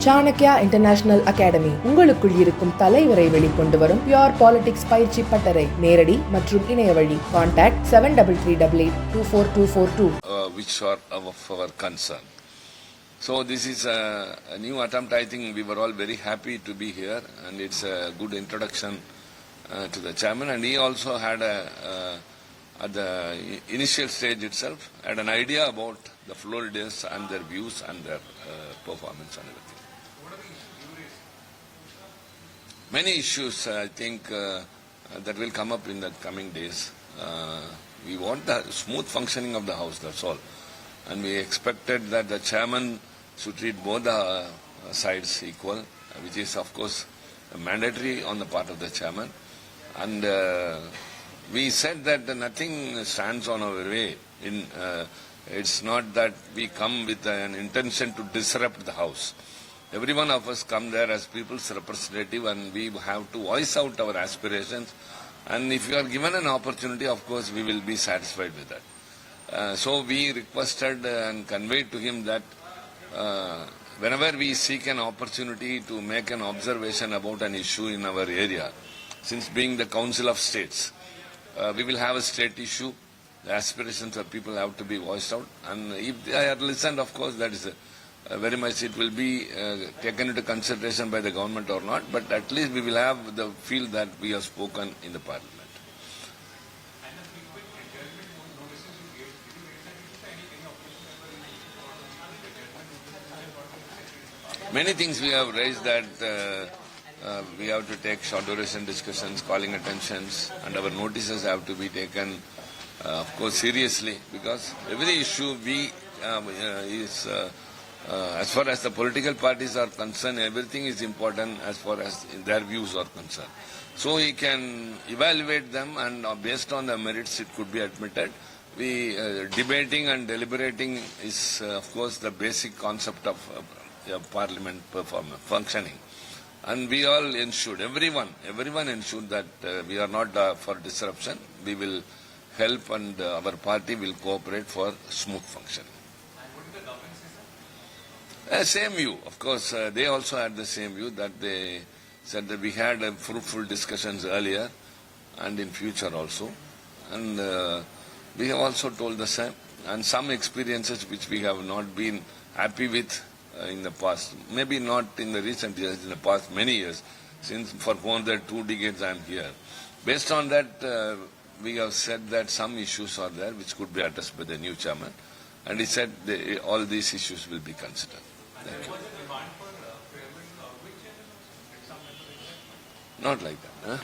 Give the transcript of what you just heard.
Chanakya international academy உங்களுக்குள் இருக்கும் தலைவரை வெளிக்கொண்டு வரும் பியூர் பாலிடிக்ஸ் பயிற்சி பட்டறை நேரடி மற்றும் இணைய வழி. Contact 7338824242 which are of our concern. So this is a new attempt. I think we were all very happy to be here, and it's a good introduction to the chairman. And he also had at the initial stage itself had an idea about the Floridians and their views and their performance and everything. Many issues, I think, that will come up in the coming days. We want the smooth functioning of the House, that's all. And we expected that the chairman should treat both the sides equal, which is, of course, mandatory on the part of the chairman. And we said that nothing stands on our way. It's not that we come with an intention to disrupt the House. Every one of us come there as people's representative, and we have to voice out our aspirations. And if you are given an opportunity, of course, we will be satisfied with that. So we requested and conveyed to him that whenever we seek an opportunity to make an observation about an issue in our area, since being the Council of States, we will have a state issue. The aspirations of people have to be voiced out. And if they are listened, of course, that is very much it will be taken into consideration by the government or not, but at least we will have the feel that we have spoken in the parliament. Many things we have raised that we have to take short duration discussions, calling attentions, and our notices have to be taken of course seriously, because every issue is as far as the political parties are concerned, everything is important as far as their views are concerned. So he can evaluate them, and based on the merits it could be admitted. Debating and deliberating is of course the basic concept of parliament functioning. And we all ensured, everyone ensured that we are not for disruption. We will help, and our party will cooperate for smooth functioning. Same view, of course. They also had the same view, that they said that we had fruitful discussions earlier and in future also. And we have also told the same. And some experiences which we have not been happy with in the past, maybe not in the recent years, in the past many years, since for more than 2 decades I am here. Based on that, we have said that some issues are there which could be addressed by the new chairman. And he said all these issues will be considered. Thank you. Not like that. Huh?